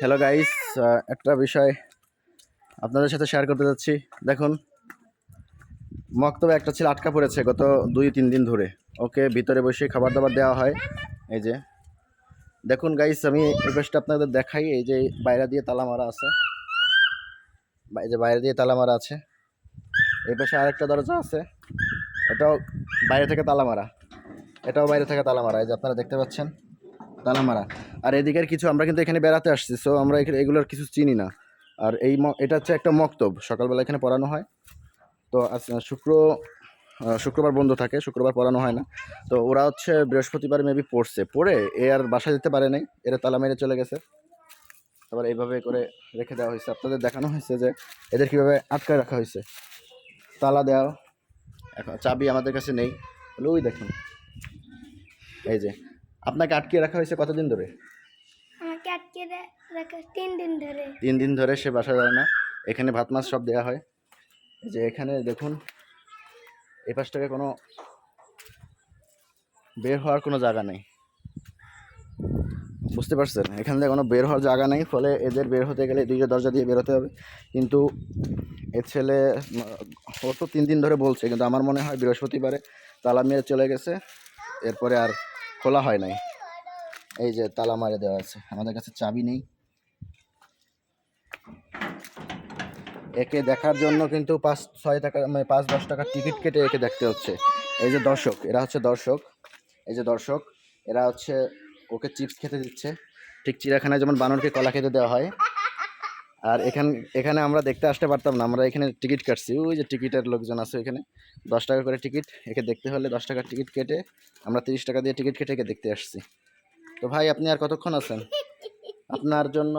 Hello guys, একটা বিষয় আপনাদের সাথে শেয়ার করতে যাচ্ছি। দেখুন, মক্তবে একটা ছেলে আটকা পড়েছে গত 2-3 দিন ধরে। ওকে ভিতরে বসে খাবার দাবার দেওয়া হয়। এই যে দেখুন গাইস, আমি এই পাশটা আপনাদের দেখাই। এই যে বাইরে দিয়ে তালা মারা আছে, এই যে বাইরে দিয়ে তালা মারা আছে। এই পাশে আরেকটা দরজা আছে, এটাও বাইরে থেকে তালা মারা, এটাও বাইরে থেকে তালা মারা। এই যে আপনারা দেখতে পাচ্ছেন তালা মারা। আর এদিকের কিছু, আমরা কিন্তু এখানে বেড়াতে আসছি, সো আমরা এগুলোর কিছু চিনি না। আর এটা হচ্ছে একটা মক্তব, সকালবেলা এখানে পড়ানো হয়। তো শুক্রবার বন্ধ থাকে, শুক্রবার পড়ানো হয় না। তো ওরা হচ্ছে বৃহস্পতিবার মেবি পড়ে এ আর বাসা যেতে পারে নাই, এরা তালা মেরে চলে গেছে। তারপর এইভাবে করে রেখে দেওয়া হয়েছে। আপনাদের দেখানো হয়েছে যে এদের কীভাবে আটকায় রাখা হয়েছে, তালা দেওয়া। এখন চাবি আমাদের কাছে নেই, ওই দেখুন। এই যে আপনাকে আটকিয়ে রাখা হয়েছে কতদিন ধরে? আমাকে আটকে রাখা 3 দিন ধরে। 3 দিন ধরে সে বাসা যায় না। এখানে ভাত মাছ সব দেওয়া হয়। এই যে এখানে দেখুন, এই পাশটাকে কোনো বের হওয়ার কোনো জায়গা নেই, বুঝতে পারছেন? এখান থেকে কোনো বের হওয়ার জায়গা নেই, ফলে এদের বের হতে গেলে দুইটা দরজা দিয়ে বেরোতে হবে। কিন্তু এ ছেলে, ও তো 3 দিন ধরে বলছে, কিন্তু আমার মনে হয় বৃহস্পতিবারে তালা মেরে চলে গেছে, এরপরে আর খোলা হয় নাই। এই যে তালা মারে দেওয়া আছে, আমাদের কাছে চাবি নেই। একে দেখার জন্য কিন্তু 5-6 টাকা, মানে 5-10 টাকার টিকিট কেটে একে দেখতে হচ্ছে। এই যে দর্শক, এরা হচ্ছে দর্শক। এই যে দর্শক, এরা হচ্ছে ওকে চিপস খেতে দিচ্ছে, ঠিক চিড়িয়াখানায় যেমন বানরকে কলা খেতে দেওয়া হয়। আর এখানে আমরা দেখতে আসতে পারতাম না, আমরা এখানে টিকিট কাটছি। ওই যে টিকিটের লোকজন আছে এখানে, 10 টাকা করে টিকিট। একে দেখতে হলে 10 টাকার টিকিট কেটে, আমরা 30 টাকা দিয়ে টিকিট কেটে একে দেখতে আসছি। তো ভাই, আপনি আর কতক্ষণ আছেন? আপনার জন্য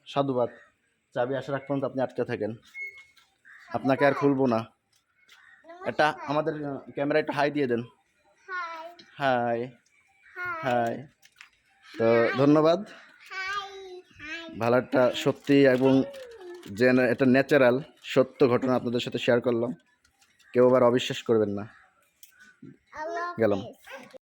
সাধুবাদ। চাবি আসার আগ পর্যন্ত আপনি আটকে থাকেন, আপনাকে আর খুলবো না। এটা আমাদের ক্যামেরা একটু হাই দিয়ে দেন। High high. তো ধন্যবাদ। ভালো একটা সত্যি এবং যে এটা ন্যাচারাল সত্য ঘটনা আপনাদের সাথে শেয়ার করলাম। কেউ আবার অবিশ্বাস করবেন না। গেলাম।